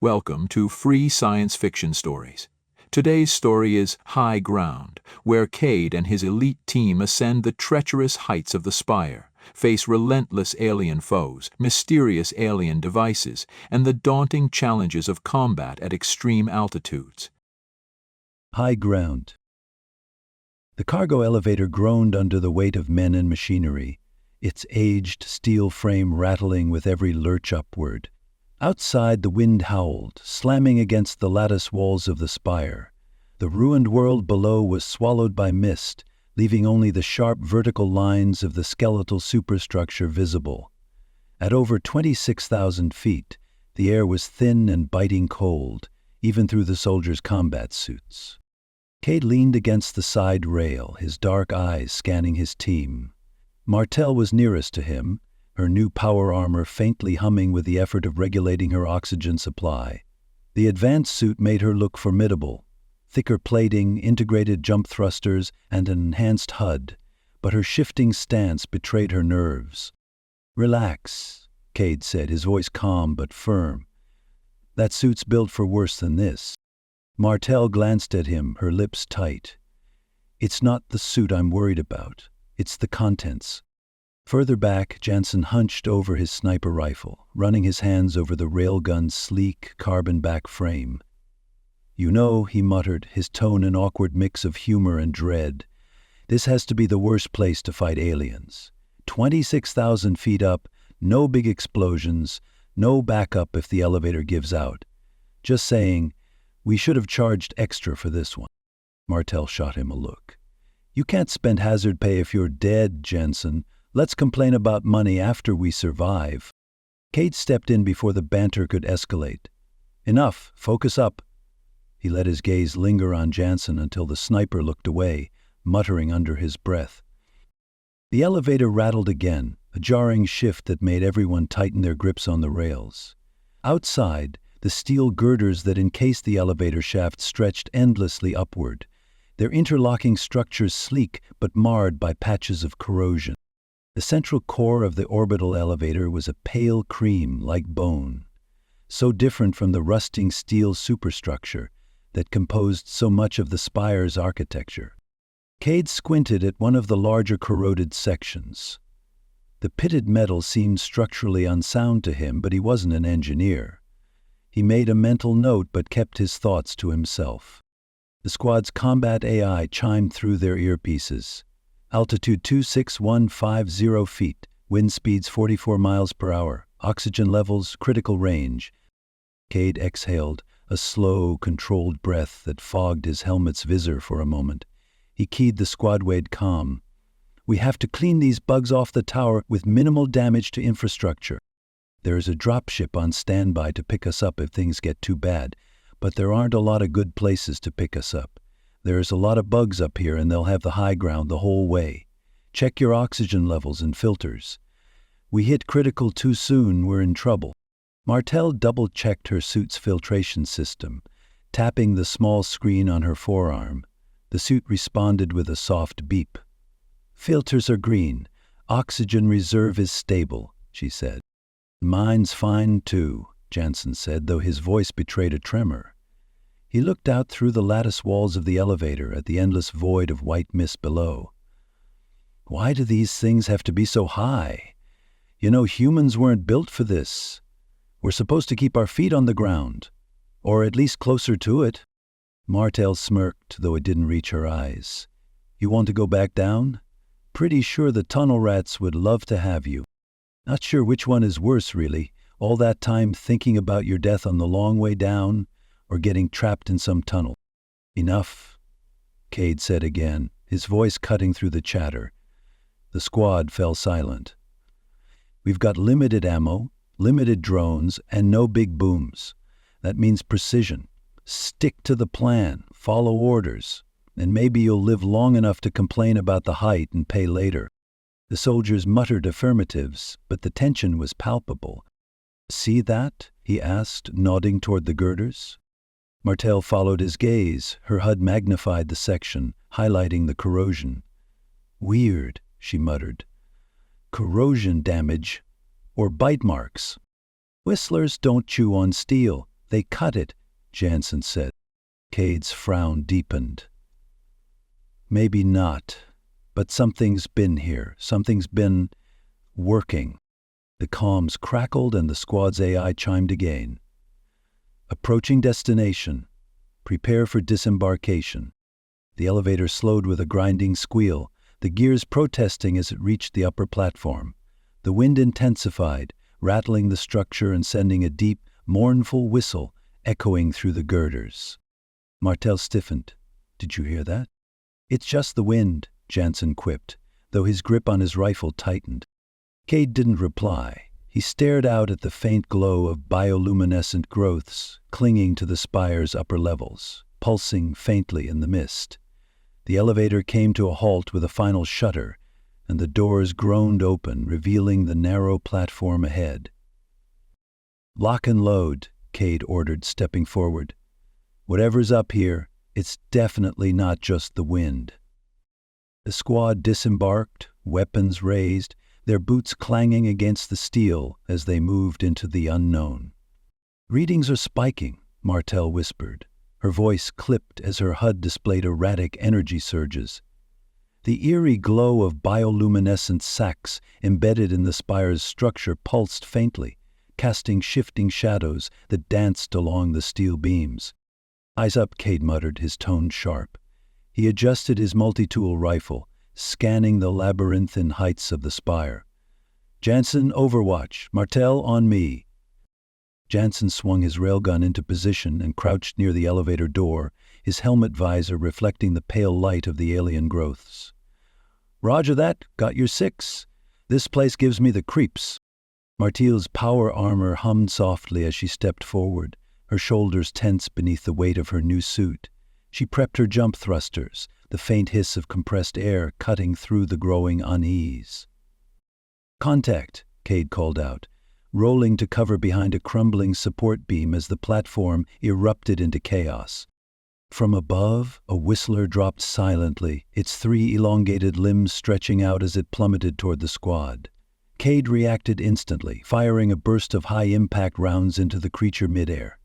Welcome to Free Science Fiction Stories. Today's story is High Ground, where Kade and his elite team ascend the treacherous heights of the Spire, face relentless alien foes, mysterious alien devices, and the daunting challenges of combat at extreme altitudes. High Ground. The cargo elevator groaned under the weight of men and machinery, its aged steel frame rattling with every lurch upward. Outside, the wind howled, slamming against the lattice walls of the spire. The ruined world below was swallowed by mist, leaving only the sharp vertical lines of the skeletal superstructure visible. At over 26,000 feet, the air was thin and biting cold, even through the soldiers' combat suits. Kade leaned against the side rail, his dark eyes scanning his team. Martel was nearest to him, her new power armor faintly humming with the effort of regulating her oxygen supply. The advanced suit made her look formidable, thicker plating, integrated jump thrusters, and an enhanced HUD, but her shifting stance betrayed her nerves. "Relax," Kade said, his voice calm but firm. "That suit's built for worse than this." Martel glanced at him, her lips tight. "It's not the suit I'm worried about. It's the contents." Further back, Jansen hunched over his sniper rifle, running his hands over the railgun's sleek, carbon-back frame. "You know," he muttered, his tone an awkward mix of humor and dread, "this has to be the worst place to fight aliens. 26,000 feet up, no big explosions, no backup if the elevator gives out. Just saying, we should have charged extra for this one." Martel shot him a look. "You can't spend hazard pay if you're dead, Jansen. Let's complain about money after we survive." Kade stepped in before the banter could escalate. "Enough, focus up." He let his gaze linger on Jansen until the sniper looked away, muttering under his breath. The elevator rattled again, a jarring shift that made everyone tighten their grips on the rails. Outside, the steel girders that encased the elevator shaft stretched endlessly upward, their interlocking structures sleek but marred by patches of corrosion. The central core of the orbital elevator was a pale cream like bone, so different from the rusting steel superstructure that composed so much of the Spire's architecture. Kade squinted at one of the larger corroded sections. The pitted metal seemed structurally unsound to him, but he wasn't an engineer. He made a mental note but kept his thoughts to himself. The squad's combat AI chimed through their earpieces. Altitude 26150 feet, wind speeds 44 miles per hour, oxygen levels, critical range. Kade exhaled, a slow, controlled breath that fogged his helmet's visor for a moment. He keyed the squad-wade comm. "We have to clean these bugs off the tower with minimal damage to infrastructure. There is a dropship on standby to pick us up if things get too bad, but there aren't a lot of good places to pick us up. There's a lot of bugs up here and they'll have the high ground the whole way. Check your oxygen levels and filters. We hit critical too soon, we're in trouble." Martel double-checked her suit's filtration system, tapping the small screen on her forearm. The suit responded with a soft beep. "Filters are green. Oxygen reserve is stable," she said. "Mine's fine too," Jansen said, though his voice betrayed a tremor. He looked out through the lattice walls of the elevator at the endless void of white mist below. "Why do these things have to be so high? You know, humans weren't built for this. We're supposed to keep our feet on the ground, or at least closer to it." Martel smirked, though it didn't reach her eyes. "You want to go back down? Pretty sure the tunnel rats would love to have you. Not sure which one is worse, really, all that time thinking about your death on the long way down, or getting trapped in some tunnel." "Enough," Kade said again, his voice cutting through the chatter. The squad fell silent. "We've got limited ammo, limited drones, and no big booms. That means precision. Stick to the plan, follow orders, and maybe you'll live long enough to complain about the height and pay later." The soldiers muttered affirmatives, but the tension was palpable. "See that?" he asked, nodding toward the girders. Martel followed his gaze. Her HUD magnified the section, highlighting the corrosion. "Weird," she muttered. "Corrosion damage, or bite marks." "Whistlers don't chew on steel," They cut it, Jansen said. Kade's frown deepened. Maybe not, but something's been here. Something's been working. The comms crackled and the squad's AI chimed again. Approaching destination. Prepare for disembarkation. The elevator slowed with a grinding squeal, the gears protesting as it reached the upper platform. The wind intensified, rattling the structure and sending a deep, mournful whistle echoing through the girders. Martel stiffened. Did you hear that? It's just the wind, Jansen quipped, though his grip on his rifle tightened. Kade didn't reply. He stared out at the faint glow of bioluminescent growths clinging to the spire's upper levels, pulsing faintly in the mist. The elevator came to a halt with a final shudder, and the doors groaned open, revealing the narrow platform ahead. Lock and load, Kade ordered, stepping forward. Whatever's up here, it's definitely not just the wind. The squad disembarked, weapons raised, their boots clanging against the steel as they moved into the unknown. Readings are spiking, Martel whispered. Her voice clipped as her HUD displayed erratic energy surges. The eerie glow of bioluminescent sacs embedded in the spire's structure pulsed faintly, casting shifting shadows that danced along the steel beams. Eyes up, Kade muttered, his tone sharp. He adjusted his multi-tool rifle, scanning the labyrinthine heights of the spire. Jansen, overwatch. Martel, on me. Jansen swung his railgun into position and crouched near the elevator door, his helmet visor reflecting the pale light of the alien growths. Roger that. Got your 6. This place gives me the creeps. Martel's power armor hummed softly as she stepped forward, her shoulders tense beneath the weight of her new suit. She prepped her jump thrusters, the faint hiss of compressed air cutting through the growing unease. Contact, Kade called out, rolling to cover behind a crumbling support beam as the platform erupted into chaos. From above, a whistler dropped silently, its 3 elongated limbs stretching out as it plummeted toward the squad. Kade reacted instantly, firing a burst of high-impact rounds into the creature midair.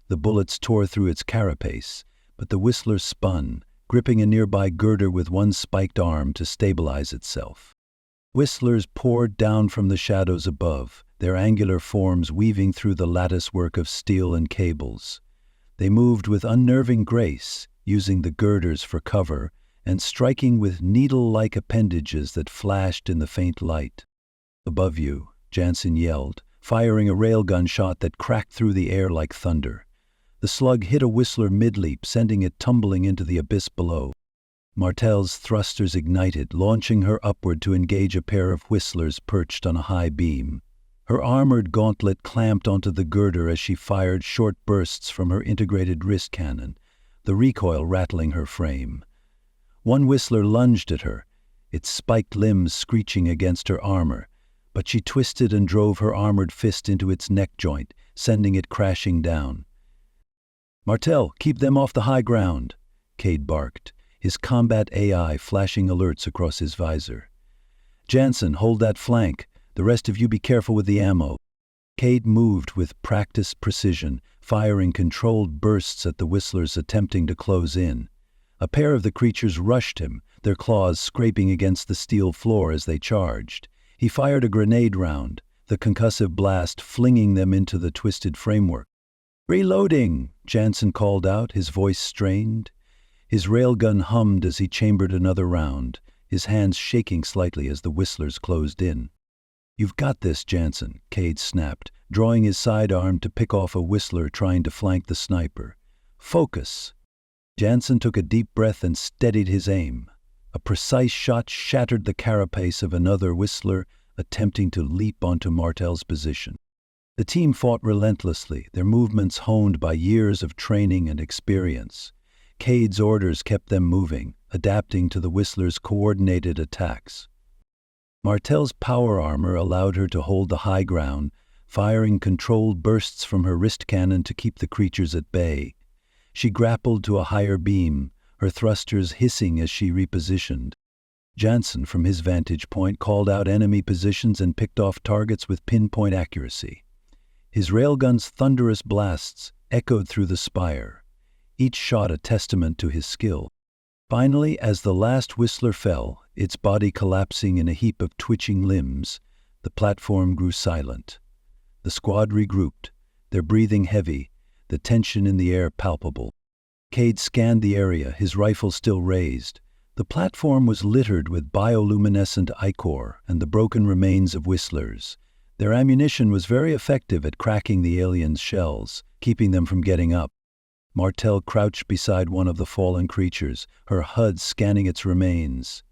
The bullets tore through its carapace, but the whistler spun, gripping a nearby girder with one spiked arm to stabilize itself. Whistlers poured down from the shadows above, their angular forms weaving through the latticework of steel and cables. They moved with unnerving grace, using the girders for cover and striking with needle-like appendages that flashed in the faint light. Above you, Jansen yelled, firing a railgun shot that cracked through the air like thunder. The slug hit a whistler mid-leap, sending it tumbling into the abyss below. Martel's thrusters ignited, launching her upward to engage a pair of whistlers perched on a high beam. Her armored gauntlet clamped onto the girder as she fired short bursts from her integrated wrist cannon, the recoil rattling her frame. One whistler lunged at her, its spiked limbs screeching against her armor, but she twisted and drove her armored fist into its neck joint, sending it crashing down. Martel, keep them off the high ground, Kade barked, his combat AI flashing alerts across his visor. Jansen, hold that flank. The rest of you be careful with the ammo. Kade moved with practiced precision, firing controlled bursts at the whistlers attempting to close in. A pair of the creatures rushed him, their claws scraping against the steel floor as they charged. He fired a grenade round, the concussive blast flinging them into the twisted framework. Reloading, Jansen called out, his voice strained. His railgun hummed as he chambered another round, his hands shaking slightly as the whistlers closed in. You've got this, Jansen, Kade snapped, drawing his sidearm to pick off a whistler trying to flank the sniper. Focus. Jansen took a deep breath and steadied his aim. A precise shot shattered the carapace of another whistler attempting to leap onto Martel's position. The team fought relentlessly, their movements honed by years of training and experience. Kade's orders kept them moving, adapting to the whistler's coordinated attacks. Martel's power armor allowed her to hold the high ground, firing controlled bursts from her wrist cannon to keep the creatures at bay. She grappled to a higher beam, her thrusters hissing as she repositioned. Jansen, from his vantage point, called out enemy positions and picked off targets with pinpoint accuracy. His railgun's thunderous blasts echoed through the spire, each shot a testament to his skill. Finally, as the last Whistler fell, its body collapsing in a heap of twitching limbs, the platform grew silent. The squad regrouped, their breathing heavy, the tension in the air palpable. Kade scanned the area, his rifle still raised. The platform was littered with bioluminescent ichor and the broken remains of Whistlers. Their ammunition was very effective at cracking the aliens' shells, keeping them from getting up. Martel crouched beside one of the fallen creatures, her HUD scanning its remains.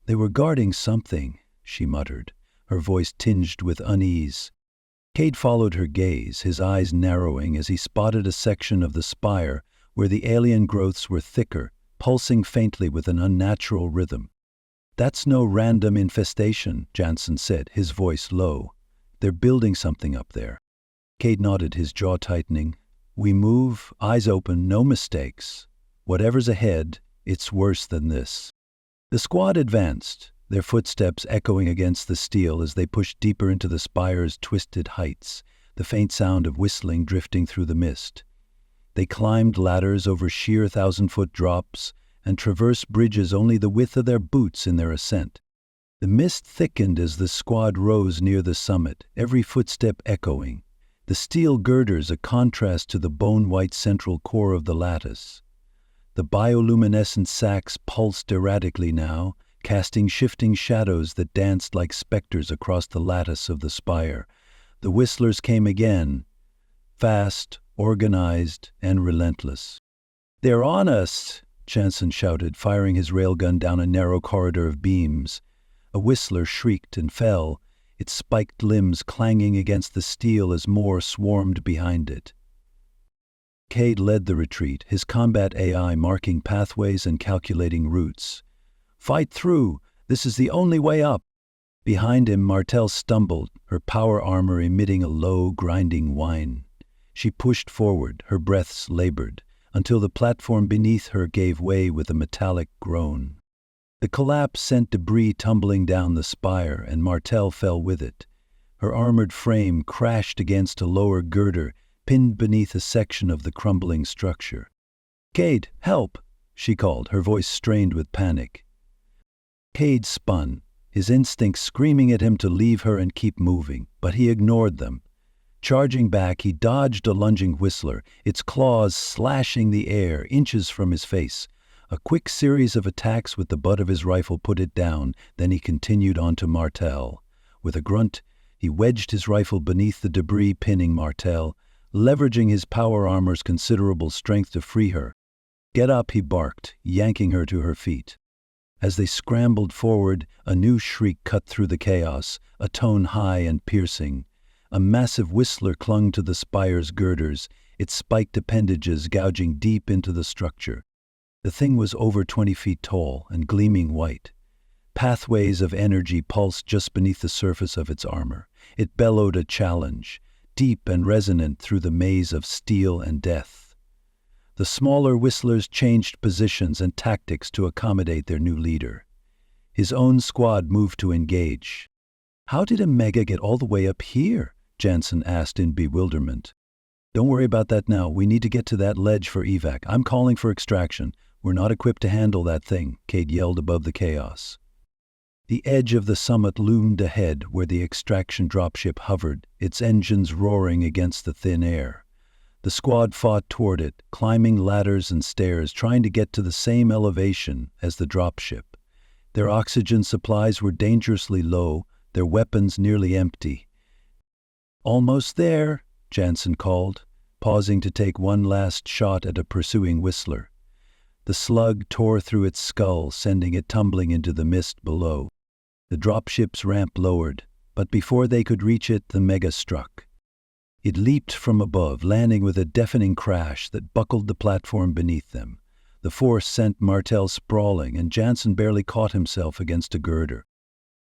"They were guarding something," she muttered, her voice tinged with unease. Kade followed her gaze, his eyes narrowing as he spotted a section of the spire where the alien growths were thicker, pulsing faintly with an unnatural rhythm. "That's no random infestation," Jansen said, his voice low. "They're building something up there." Kade nodded, his jaw tightening. "We move, eyes open, no mistakes. Whatever's ahead, it's worse than this." The squad advanced, their footsteps echoing against the steel as they pushed deeper into the spire's twisted heights, the faint sound of whistling drifting through the mist. They climbed ladders over sheer 1,000-foot drops and traversed bridges only the width of their boots in their ascent. The mist thickened as the squad rose near the summit, every footstep echoing, the steel girders a contrast to the bone-white central core of the lattice. The bioluminescent sacs pulsed erratically now, casting shifting shadows that danced like specters across the lattice of the spire. The Whistlers came again, fast, organized, and relentless. "They're on us!" Jansen shouted, firing his railgun down a narrow corridor of beams. A Whistler shrieked and fell, its spiked limbs clanging against the steel as more swarmed behind it. Kade led the retreat, his combat AI marking pathways and calculating routes. "Fight through! This is the only way up!" Behind him, Martel stumbled, her power armor emitting a low, grinding whine. She pushed forward, her breaths labored, until the platform beneath her gave way with a metallic groan. The collapse sent debris tumbling down the spire, and Martel fell with it. Her armored frame crashed against a lower girder, pinned beneath a section of the crumbling structure. "Kade, help!" she called, her voice strained with panic. Kade spun, his instincts screaming at him to leave her and keep moving, but he ignored them. Charging back, he dodged a lunging Whistler, its claws slashing the air inches from his face. A quick series of attacks with the butt of his rifle put it down, then he continued on to Martel. With a grunt, he wedged his rifle beneath the debris, pinning Martel, leveraging his power armor's considerable strength to free her. "Get up," he barked, yanking her to her feet. As they scrambled forward, a new shriek cut through the chaos, a tone high and piercing. A massive Whistler clung to the spire's girders, its spiked appendages gouging deep into the structure. The thing was over 20 feet tall and gleaming white. Pathways of energy pulsed just beneath the surface of its armor. It bellowed a challenge, deep and resonant through the maze of steel and death. The smaller Whistlers changed positions and tactics to accommodate their new leader. His own squad moved to engage. "How did a Mega get all the way up here?" Jansen asked in bewilderment. "Don't worry about that now. We need to get to that ledge for evac. I'm calling for extraction. We're not equipped to handle that thing," Kade yelled above the chaos. The edge of the summit loomed ahead where the extraction dropship hovered, its engines roaring against the thin air. The squad fought toward it, climbing ladders and stairs, trying to get to the same elevation as the dropship. Their oxygen supplies were dangerously low, their weapons nearly empty. "Almost there," Jansen called, pausing to take one last shot at a pursuing Whistler. The slug tore through its skull, sending it tumbling into the mist below. The dropship's ramp lowered, but before they could reach it, the Mega struck. It leaped from above, landing with a deafening crash that buckled the platform beneath them. The force sent Martel sprawling, and Jansen barely caught himself against a girder.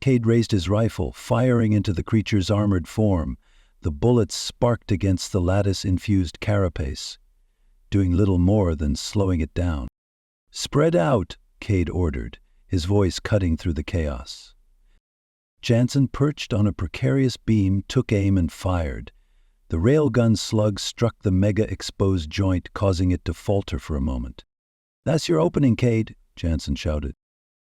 Kade raised his rifle, firing into the creature's armored form. The bullets sparked against the lattice-infused carapace, doing little more than slowing it down. "Spread out," Kade ordered, his voice cutting through the chaos. Jansen, perched on a precarious beam, took aim and fired. The railgun slug struck the mega-exposed joint, causing it to falter for a moment. "That's your opening, Kade," Jansen shouted.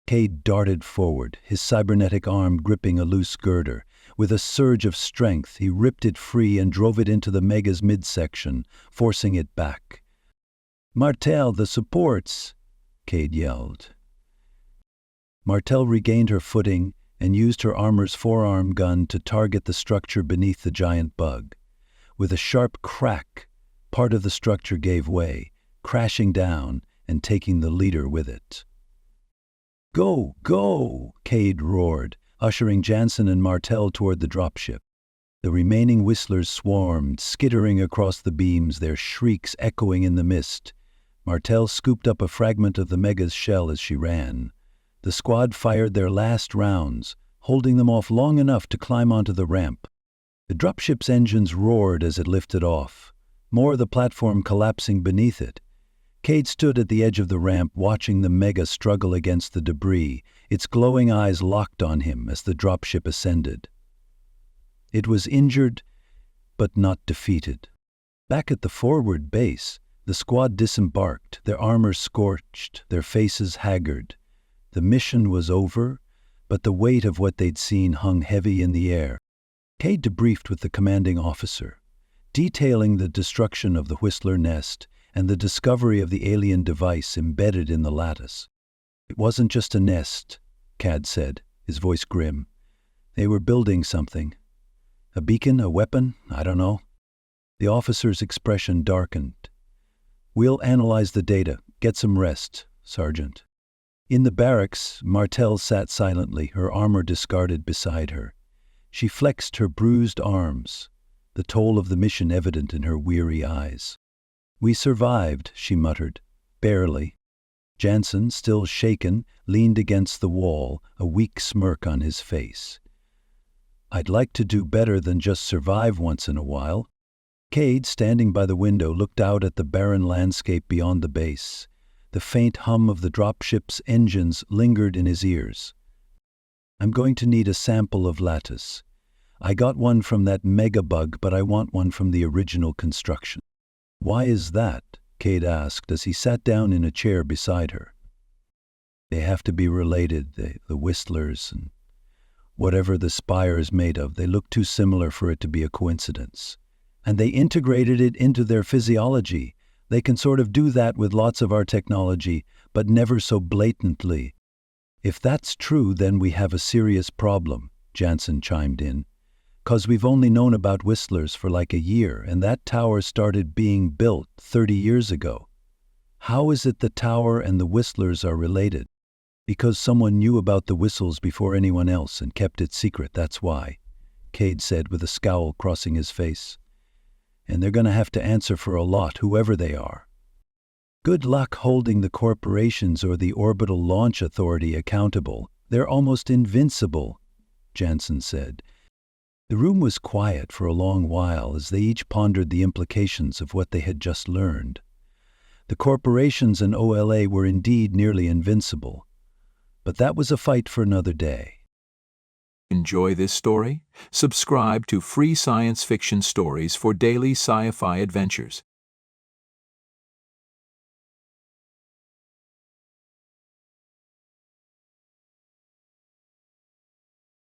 Kade darted forward, his cybernetic arm gripping a loose girder. With a surge of strength, he ripped it free and drove it into the mega's midsection, forcing it back. "Martel, the supports!" Kade yelled. Martel regained her footing and used her armor's forearm gun to target the structure beneath the giant bug. With a sharp crack, part of the structure gave way, crashing down and taking the leader with it. "Go, go!" Kade roared, ushering Jansen and Martel toward the dropship. The remaining whistlers swarmed, skittering across the beams, their shrieks echoing in the mist. Martel scooped up a fragment of the mega's shell as she ran. The squad fired their last rounds, holding them off long enough to climb onto the ramp. The dropship's engines roared as it lifted off, more of the platform collapsing beneath it. Kade stood at the edge of the ramp, watching the mega struggle against the debris, its glowing eyes locked on him as the dropship ascended. It was injured, but not defeated. Back at the forward base, the squad disembarked, their armor scorched, their faces haggard. The mission was over, but the weight of what they'd seen hung heavy in the air. Kade debriefed with the commanding officer, detailing the destruction of the Whistler nest and the discovery of the alien device embedded in the lattice. "It wasn't just a nest," Kade said, his voice grim. "They were building something. A beacon, a weapon, I don't know." The officer's expression darkened. "We'll analyze the data. Get some rest, Sergeant." In the barracks, Martel sat silently, her armor discarded beside her. She flexed her bruised arms, the toll of the mission evident in her weary eyes. "We survived," she muttered. "Barely." Jansen, still shaken, leaned against the wall, a weak smirk on his face. "I'd like to do better than just survive once in a while." Kade, standing by the window, looked out at the barren landscape beyond the base. The faint hum of the dropship's engines lingered in his ears. "I'm going to need a sample of lattice. I got one from that megabug, but I want one from the original construction." "Why is that?" Kade asked as he sat down in a chair beside her. "They have to be related, the whistlers, and whatever the Spire is made of, they look too similar for it to be a coincidence. And they integrated it into their physiology. They can sort of do that with lots of our technology, but never so blatantly." "If that's true, then we have a serious problem," Jansen chimed in. "'Cause we've only known about whistlers for like a year, and that tower started being built 30 years ago. How is it the tower and the whistlers are related?" "Because someone knew about the whistles before anyone else and kept it secret, that's why," Kade said with a scowl crossing his face. "And they're going to have to answer for a lot, whoever they are." "Good luck holding the corporations or the Orbital Launch Authority accountable. They're almost invincible," Jansen said. The room was quiet for a long while as they each pondered the implications of what they had just learned. The corporations and OLA were indeed nearly invincible, but that was a fight for another day. Enjoy this story? Subscribe to Free Science Fiction Stories for daily sci-fi adventures.